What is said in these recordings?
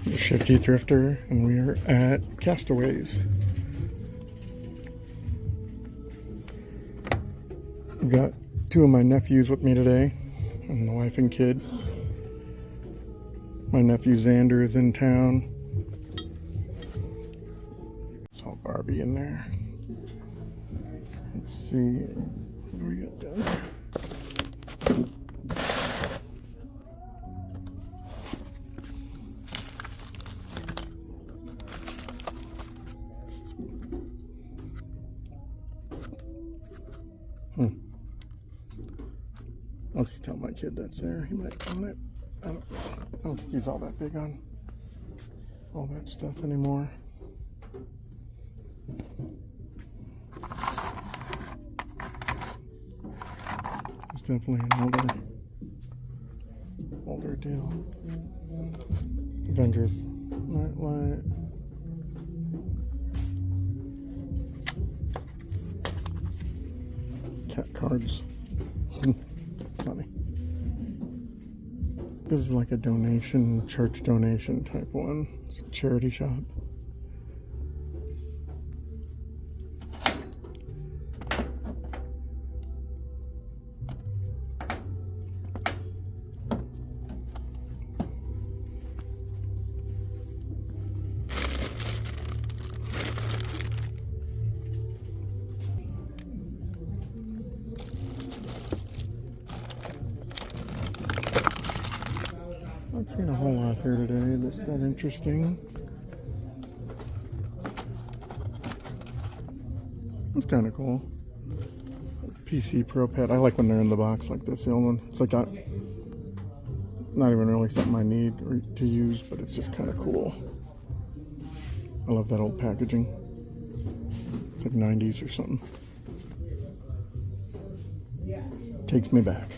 Shifty Thrifter, and we are at Castaways. I've got two of my nephews with me today, and the wife and kid. My nephew Xander is in town. Saw Barbie in there. Let's see what we got down there. I'll just tell my kid that's there. He might want it. I don't think he's all that big on all that stuff anymore. It's definitely an older deal. Avengers Nightlight. Cat cards. Funny. This is like a donation, church donation type one. It's a charity shop. Not seen a whole lot here today that's that interesting. It's kind of cool. PC Pro Pad. I like when they're in the box like this. The old one. It's like not even really something I need to use, but it's just kind of cool. I love that old packaging. It's like 90s or something. Takes me back.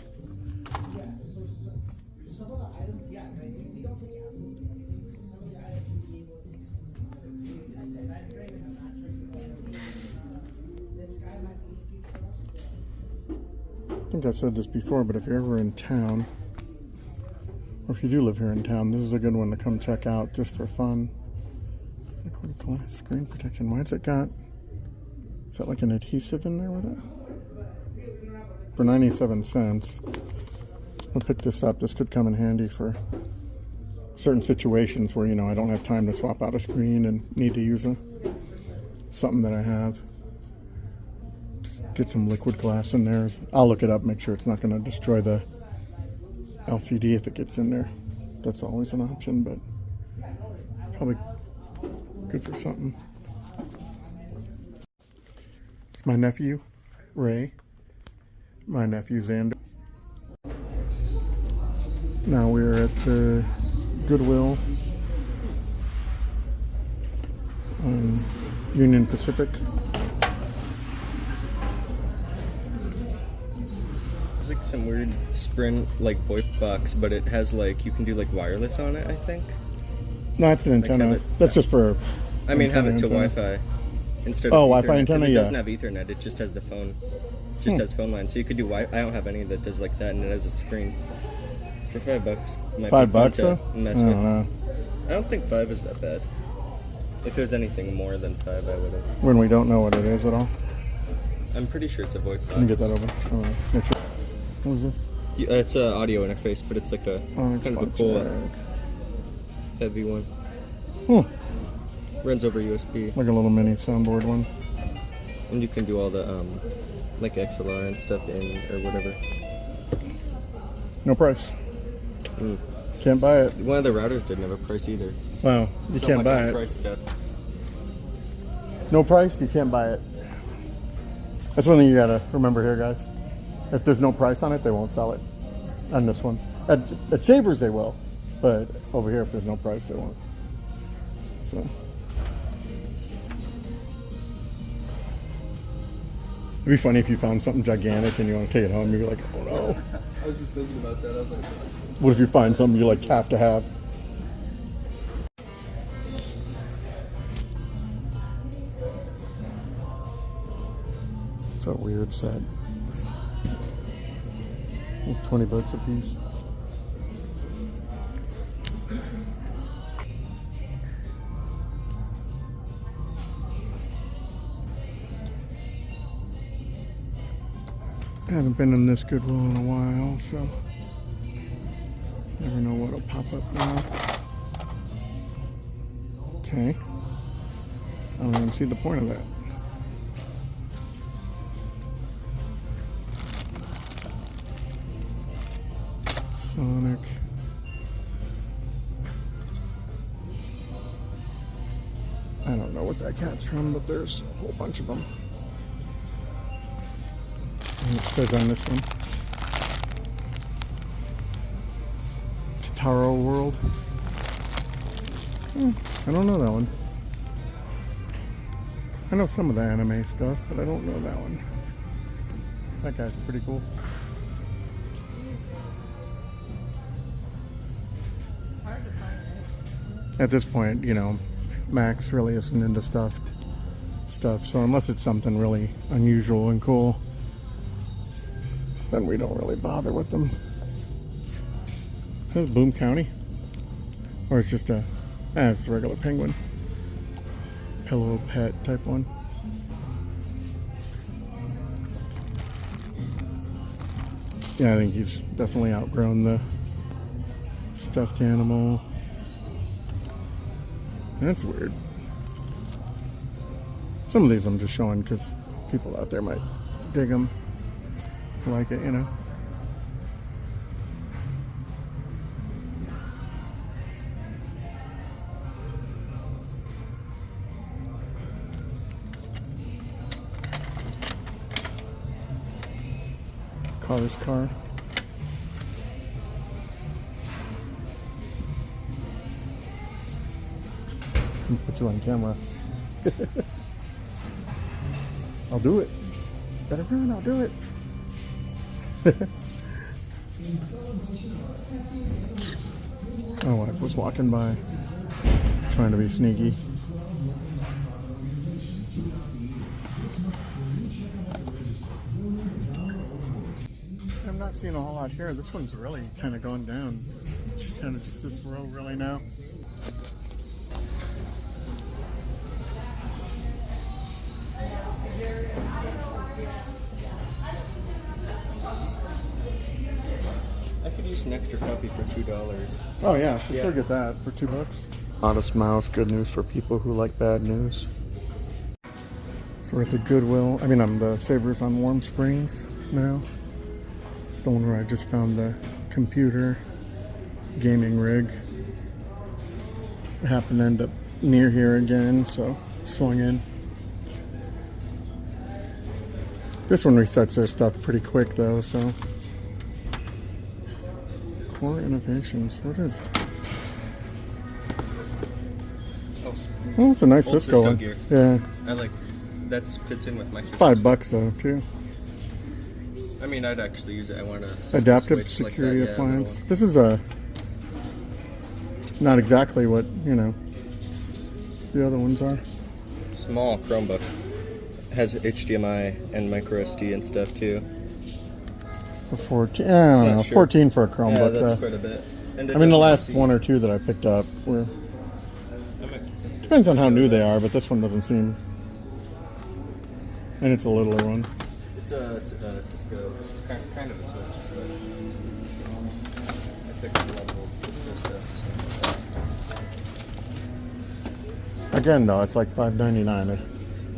I think I've said this before, but if you're ever in town, or if you do live here in town, this is a good one to come check out just for fun. Liquid glass screen protection. Why has it got, is that like an adhesive in there with it? For 97 cents. I'll pick this up. This could come in handy for certain situations where, you know, I don't have time to swap out a screen and need to use something that I have. Get some liquid glass in there. I'll look it up, make sure it's not going to destroy the LCD if it gets in there. That's always an option, but probably good for something. It's my nephew, Ray. My nephew, Xander. Now we're at the Goodwill on Union Pacific. It's like some weird Sprint like VoIP box, but it has like, you can do like wireless on it, I think. No, it's an antenna. Like That's just for. I mean, have it to antenna. Wi-Fi instead of Wi-Fi Ethernet, antenna. It Yeah. doesn't have Ethernet. It just has the phone. Just has phone line. So you could do I don't have any that does like that, and it has a screen. For $5, might $5 be though? mess I with. don't know. I don't think 5 is that bad. If it was anything more than 5, I would have. When we don't know what it is at all. I'm pretty sure it's a VoIP box. Can you get that over? Make sure. What is this? Yeah, it's an audio interface, but it's like a kind of a cool, heavy one. Runs over USB. Like a little mini soundboard one. And you can do all the like XLR and stuff in or whatever. No price. Can't buy it. One of the routers didn't have a price either. Wow, you So can't much buy on it. price stuff. No price, you can't buy it. That's one thing you gotta remember here, guys. If there's no price on it, they won't sell it. On this one. At Savers they will, but over here, if there's no price, they won't. So. It'd be funny if you found something gigantic and you want to take it home. You're like, oh no. I was just thinking about that. I was like, What if you find something you like have to have? It's a weird set. 20 bucks a piece. haven't been in this Goodwill in a while, so never know what'll pop up now. Okay. I don't even see the point of that. Sonic. I don't know what that cat's from, but there's a whole bunch of them. And it says on this one, Kitaro World. I don't know that one. I know some of the anime stuff, but I don't know that one. That guy's pretty cool. At this point, you know, Max really isn't into stuffed stuff, so unless it's something really unusual and cool, then we don't really bother with them. This is Boone County, or it's just it's a regular penguin, pillow pet type one. Yeah, I think he's definitely outgrown the stuffed animal. That's weird. Some of these I'm just showing because people out there might dig them, like it, you know. Car's car. Put you on camera. I'll do it. Better run, I'll do it. My wife was walking by, trying to be sneaky. I'm not seeing a whole lot here. This one's really kind of going down. It's kind of just this row really now. I could use an extra copy for $2. Oh yeah, for sure get that for $2. Modest Mouse, good news for people who like bad news. So we're at the Goodwill. I mean, I'm the Savers on Warm Springs now. It's the one where I just found the computer gaming rig. I happened to end up near here again, so swung in. This one resets their stuff pretty quick though, so. Core Innovations, what is it? Oh, it's a nice Cisco one. Gear. Yeah. I like that fits in with my Cisco. $5 though, too. I mean, I'd actually use it. I want a Adaptive security like that, appliance. little... This is not exactly what, you know, the other ones are. Small Chromebook. Has HDMI and micro SD and stuff too. For 14, I don't know, sure. 14 for a Chromebook. Yeah, that's quite a bit. And I mean, the last one or two that I picked up were. Depends on how new they are, but this one doesn't seem. And it's a littler one. It's a Cisco, kind of a Switch. I picked up a lot of old Cisco stuff. Again, though, it's like $5.99.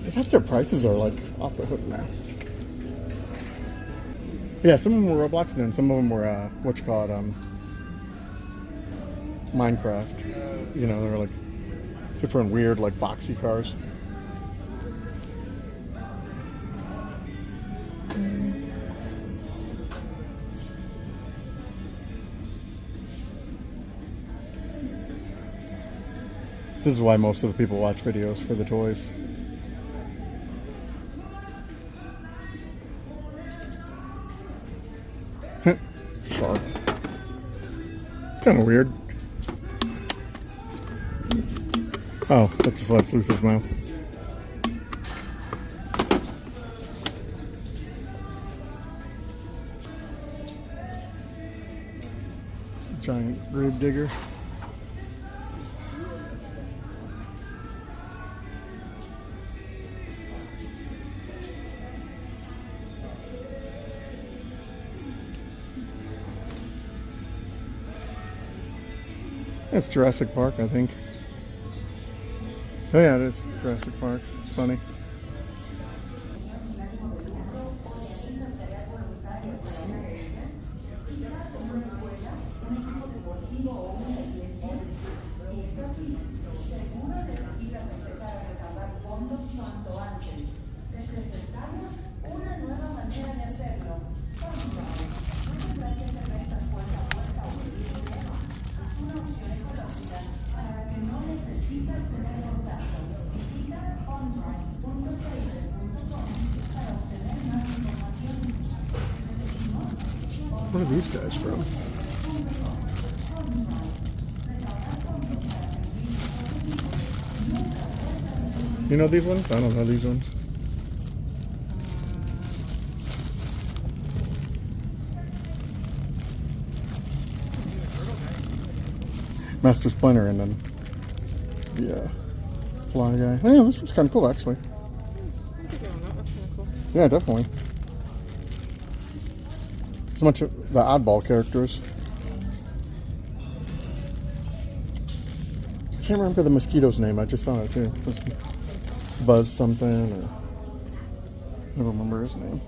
I think their prices are like off the hook now. Yeah, some of them were Roblox, and then some of them were what you call it, Minecraft. You know, they're like different weird, like boxy cars. This is why most of the people watch videos, for the toys. Sorry. It's kind of weird. Oh, that just lets loose his mouth. Giant grave digger. It's Jurassic Park, I think. Oh yeah, it is Jurassic Park. It's funny. Let's see. What are these guys from? You know these ones? I don't know these ones. Master Splinter and then the fly guy. Oh, yeah, this one's kind of cool actually. That's kind of cool. Yeah, definitely. So much of the oddball characters. I can't remember the mosquito's name. I just saw it too. It was Buzz something, or I don't remember his name.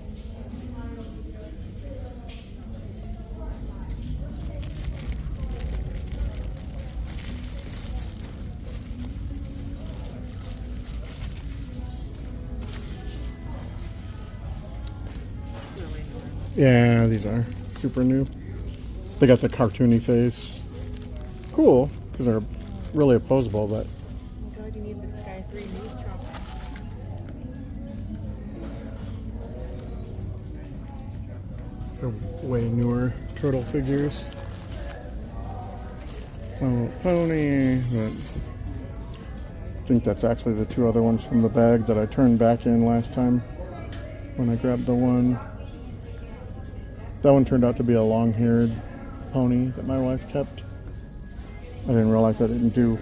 Yeah, these are super new. They got the cartoony face. Cool, because they're really opposable, but Oh my god, you need the Sky 3 news chopper. they're way newer turtle figures. Oh, pony, but I think that's actually the two other ones from the bag that I turned back in last time when I grabbed the one. That one turned out to be a long-haired pony that my wife kept. I didn't realize I didn't do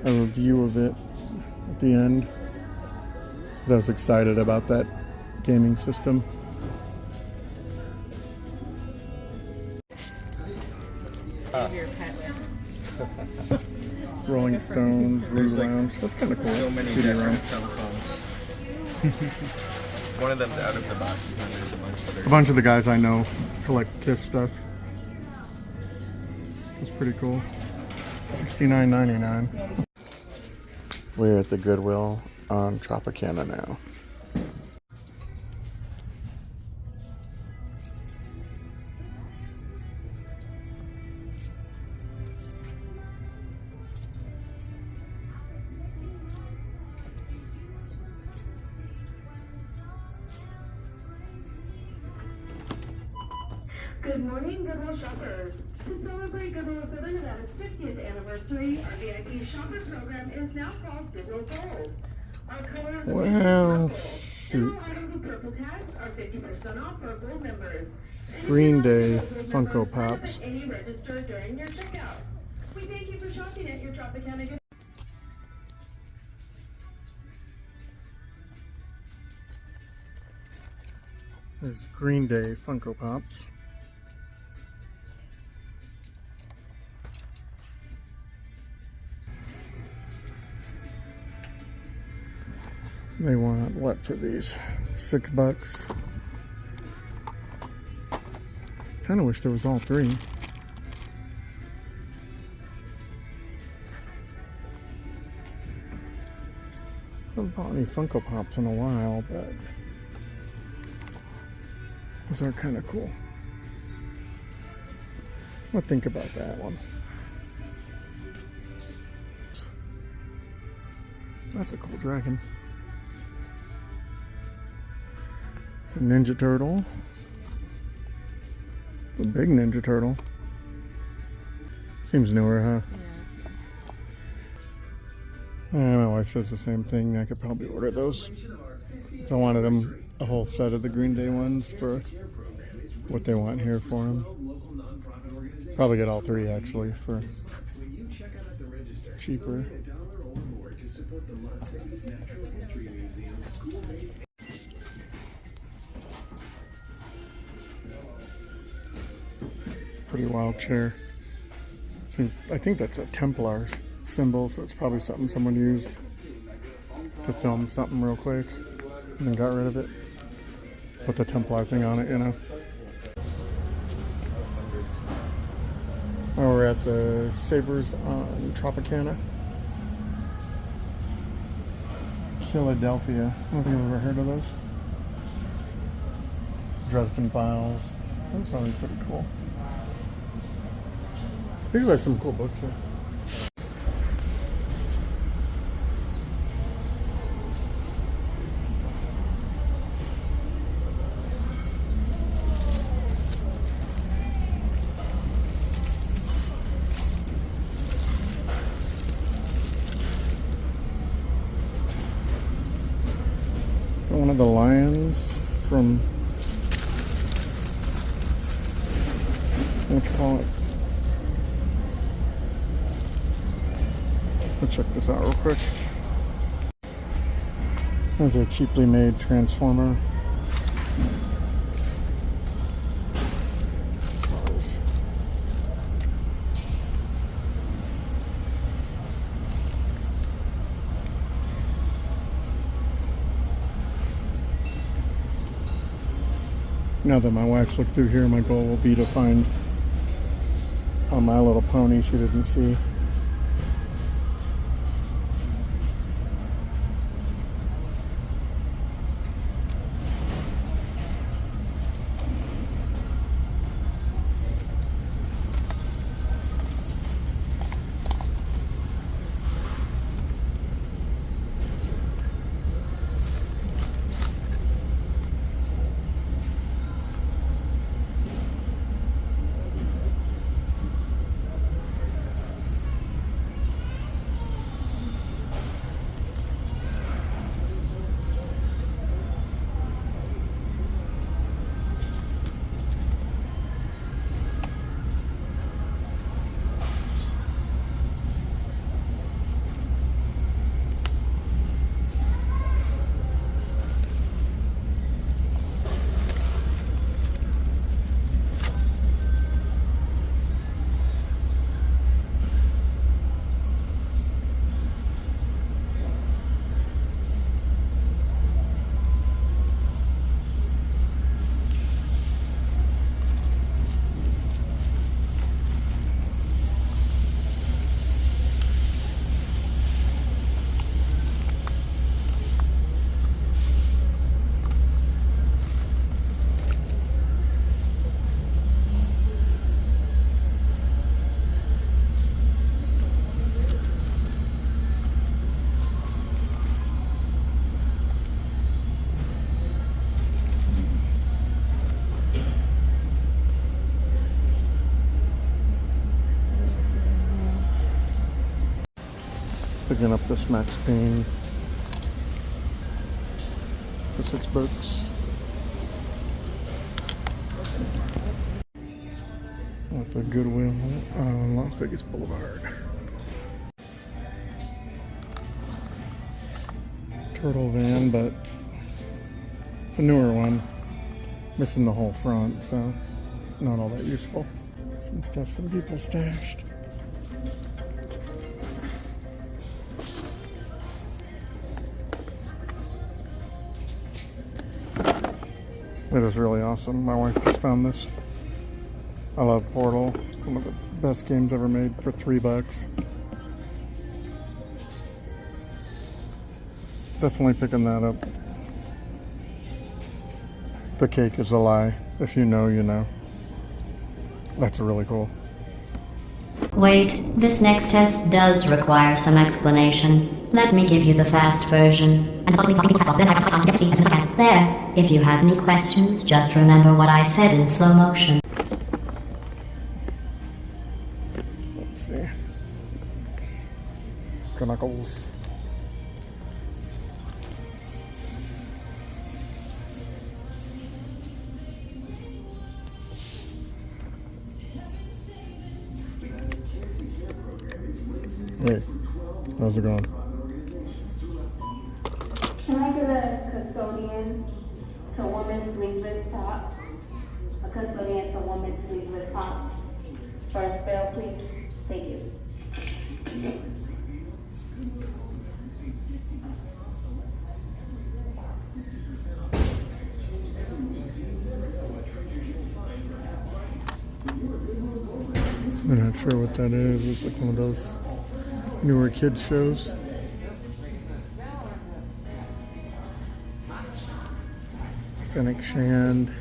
a review of it at the end, because I was excited about that gaming system. Your pet with. Rolling Stones, Root Lounge. That's kind of cool. So many CD-ROM. different telephones. One of them's out of the box, then there's a bunch that are... A bunch of the guys I know collect Kiss stuff. It's pretty cool. $69.99. We're at the Goodwill on Tropicana now. Good morning, Goodwill shoppers. To celebrate Goodwill's Nevada's 50th anniversary, our VIP shopper program is now called Goodwill Gold. Our colors are Well, purple. shoot. All items with purple tags are 50% off for Gold members. And Green if you're Day not a Gold Funko member, Pops. let any register during your checkout. We thank you for shopping at your Tropicana Goodwill. There's Green Day Funko Pops. They want what for these? $6. Kind of wish there was all three. Haven't bought any Funko Pops in a while, but those are kind of cool. I'll think about that one. That's a cool dragon. It's a Ninja Turtle. The big Ninja Turtle. Seems newer, huh? Yeah, My wife says the same thing. I could probably order those if I wanted them, a whole set of the Green Day ones for what they want here for them. Probably get all three actually for cheaper. Pretty wild chair. I think that's a Templar symbol, so it's probably something someone used to film something real quick and then got rid of it. Put the Templar thing on it, you know. Oh, we're at the Savers on Tropicana, Philadelphia. I don't think I've ever heard of those. Dresden Files. That's probably pretty cool. These are some cool books here. So one of the lions from, what you call it? Let's check this out real quick. There's a cheaply made transformer. Now that my wife's looked through here, my goal will be to find a My Little Pony she didn't see. Picking up this Max Payne for $6. At the Goodwill on Las Vegas Boulevard. Turtle van, but it's a newer one. Missing the whole front, so not all that useful. Some stuff some people stashed. It is really awesome. My wife just found this. I love Portal. It's one of the best games ever made for $3. Definitely picking that up. The cake is a lie. If you know, you know. That's really cool. Wait, this next test does require some explanation. Let me give you the fast version. There. If you have any questions, just remember what I said in slow motion. Let's see. Knuckles. Hey, how's it going? Can I get a custodian to women's sleeveless top? A custodian to women's sleeveless top for a spell, please. Thank you. I'm not sure what that is. It's like one of those newer kids shows. Finnick Shand.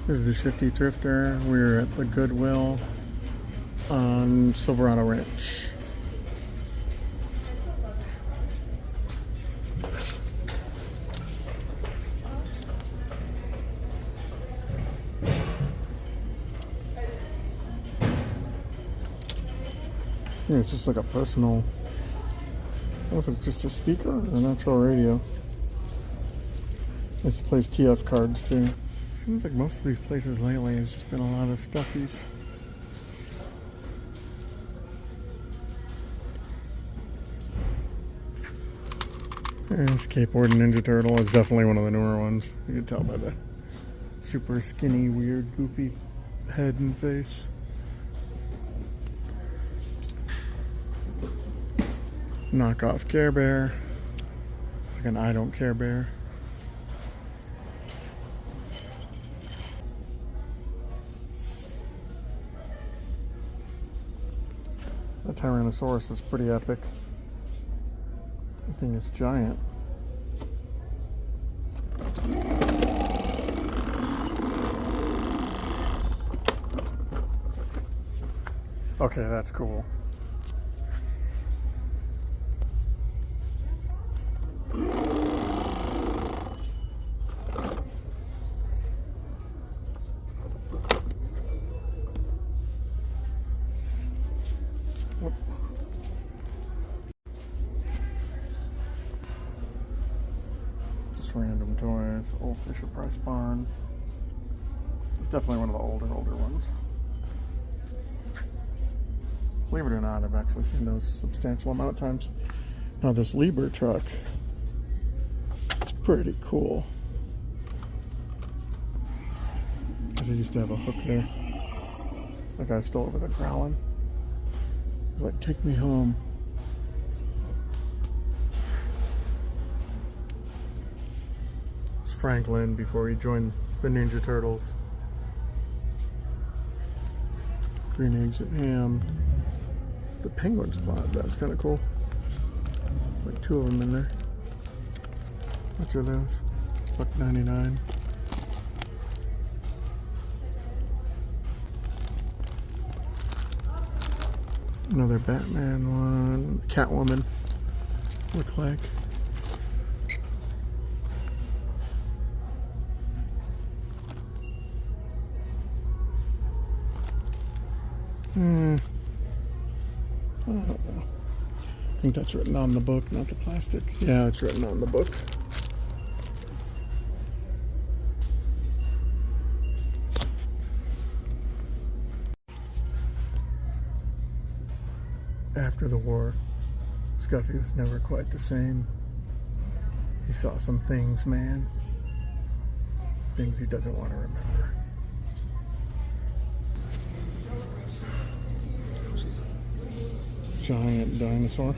This is the Shifty Thrifter. We're at the Goodwill on Silverado Ranch. Yeah, it's just like a personal, I don't know if it's just a speaker or an actual radio. This plays TF cards too. Seems like most of these places lately has just been a lot of stuffies. And Skateboard Ninja Turtle is definitely one of the newer ones. You can tell by the super skinny, weird, goofy head and face. Knockoff Care Bear. Like an I Don't Care Bear. The Tyrannosaurus is pretty epic. I think it's giant. Okay, that's cool. Just random toys. Old Fisher Price Barn. It's definitely one of the older ones. Believe it or not, I've actually seen those substantial amount of times. Now this Lieber truck, it's pretty cool. Because it used to have a hook there. That guy's still over there growling. He's like, take me home. It's Franklin before he joined the Ninja Turtles. Green eggs and ham. The penguin spot, that's kind of cool. There's like two of them in there. Which are those? $1.99. Another Batman one. Catwoman. Look like. I don't know. I think that's written on the book, not the plastic. Yeah, it's written on the book. After the war, Scuffy was never quite the same. He saw some things, man. Things he doesn't want to remember. Giant dinosaur.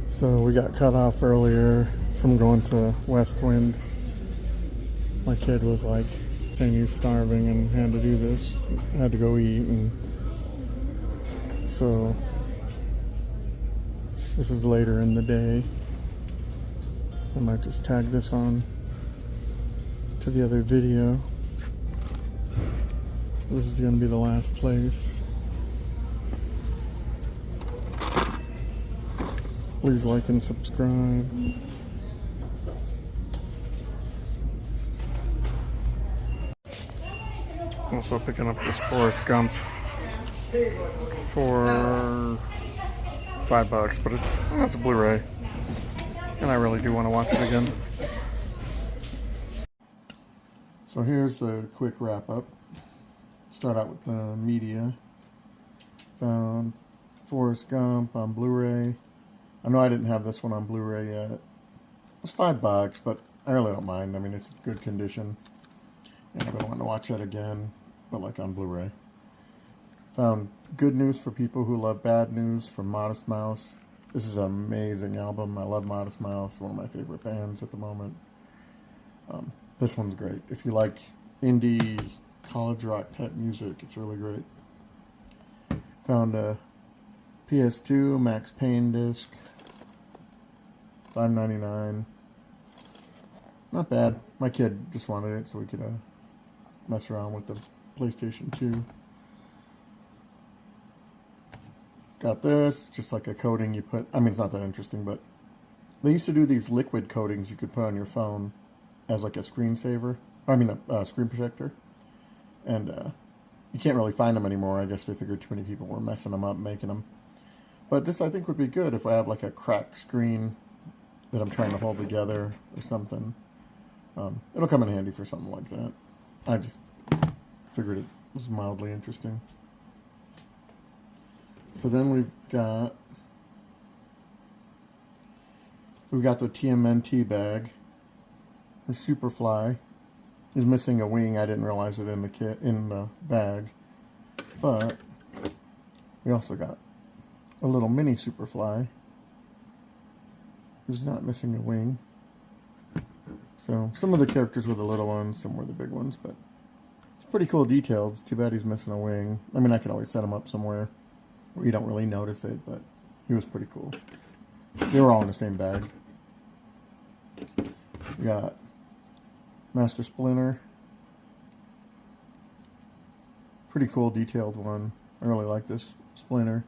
So we got cut off earlier from going to West Wind. My kid was like saying he's starving and had to do this, had to go eat, and so this is later in the day. I might just tag this on to the other video. This is going to be the last place. Please like and subscribe. Also picking up this Forrest Gump for $5, but it's a Blu-ray, and I really do want to watch it again. So here's the quick wrap up. Start out with the media. Found Forrest Gump on Blu-ray. I know I didn't have this one on Blu-ray yet. It was $5, but I really don't mind. I mean, it's in good condition. And I don't want to watch that again, but like on Blu-ray. Found Good News for People Who Love Bad News from Modest Mouse. This is an amazing album. I love Modest Mouse, one of my favorite bands at the moment. This one's great. If you like indie college rock type music, it's really great. Found a PS2 Max Payne disc, $5.99. Not bad. My kid just wanted it so we could mess around with the PlayStation 2. Got this, just like a coating you put, I mean, it's not that interesting, but they used to do these liquid coatings you could put on your phone as like a screensaver, a screen protector. And you can't really find them anymore. I guess they figured too many people were messing them up, making them. But this, I think, would be good if I have like a cracked screen that I'm trying to hold together or something. It'll come in handy for something like that. I just figured it was mildly interesting. So then we've got the TMNT bag. The Superfly is missing a wing. I didn't realize it in the bag, but we also got a little mini Superfly who's not missing a wing. So some of the characters were the little ones, some were the big ones, but it's pretty cool detailed. It's too bad he's missing a wing. I mean, I could always set him up somewhere where you don't really notice it, but he was pretty cool. They were all in the same bag. We got Master Splinter. Pretty cool detailed one. I really like this Splinter.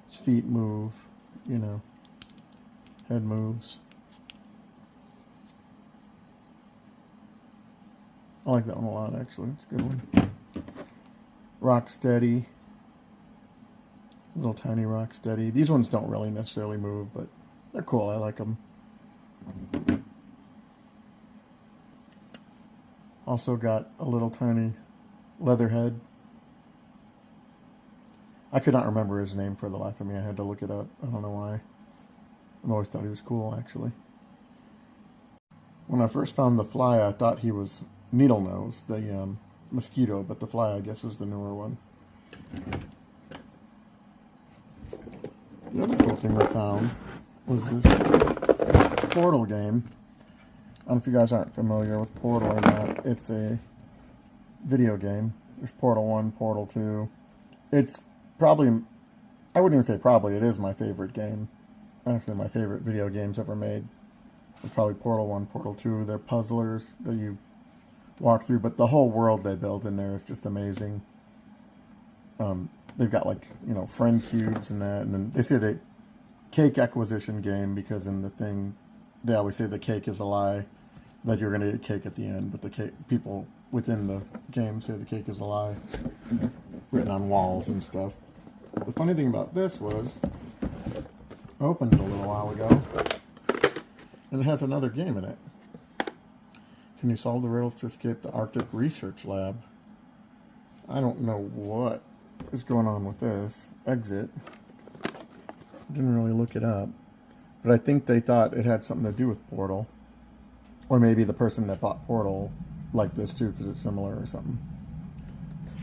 His feet move, you know. Head moves. I like that one a lot, actually. It's a good one. Rocksteady. Little tiny Rocksteady. These ones don't really necessarily move, but they're cool. I like them. Also got a little tiny Leatherhead. I could not remember his name for the life of me. I had to look it up. I don't know why. I've always thought he was cool, actually. When I first found the Fly, I thought he was Needlenose, the mosquito, but the Fly, I guess, is the newer one. The other cool thing we found was this Portal game. I don't know if you guys aren't familiar with Portal or not. It's a video game. There's Portal 1, Portal 2. It's probably, I wouldn't even say probably, it is my favorite game. Actually, my favorite video games ever made. It's probably Portal 1, Portal 2. They're puzzlers that you walk through, but the whole world they built in there is just amazing. They've got, like, you know, friend cubes and that, and then they say the cake acquisition game, because in the thing they always say the cake is a lie, that you're going to get cake at the end, but the cake, people within the game say the cake is a lie, written on walls and stuff. The funny thing about this was, I opened it a little while ago, and it has another game in it. Can you solve the riddles to escape the Arctic Research Lab? I don't know what is going on with this. Exit. Didn't really look it up, but I think they thought it had something to do with Portal, or maybe the person that bought Portal liked this too because it's similar or something.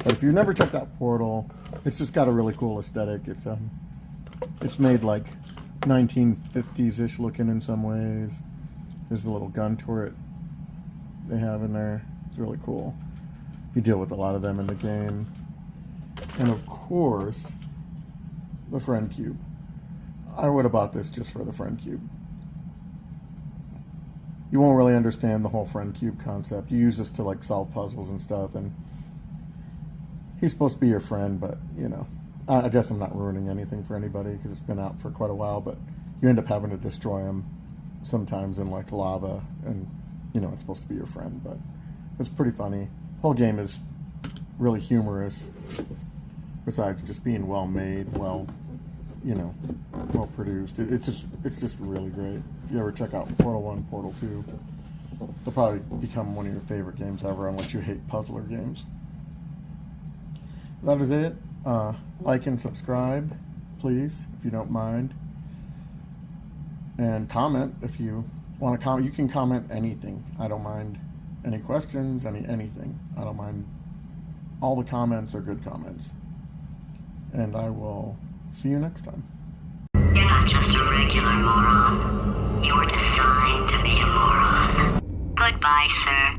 But if you've never checked out Portal, it's just got a really cool aesthetic. It's made like 1950s-ish looking in some ways. There's a little gun turret they have in there. It's really cool. You deal with a lot of them in the game. And of course, the friend cube. I would have bought this just for the friend cube. You won't really understand the whole friend cube concept. You use this to like solve puzzles and stuff, and he's supposed to be your friend, but you know, I guess I'm not ruining anything for anybody because it's been out for quite a while, but you end up having to destroy him sometimes in like lava, and you know, it's supposed to be your friend, but it's pretty funny. The whole game is really humorous, besides just being well made, well produced. It's just really great. If you ever check out Portal 1, Portal 2, they'll probably become one of your favorite games ever, unless you hate puzzler games. That is it. Like and subscribe, please, if you don't mind. And comment if you want to comment. You can comment anything. I don't mind. Any questions, anything. I don't mind. All the comments are good comments. And I will see you next time. You're not just a regular moron. You're designed to be a moron. Goodbye, sir.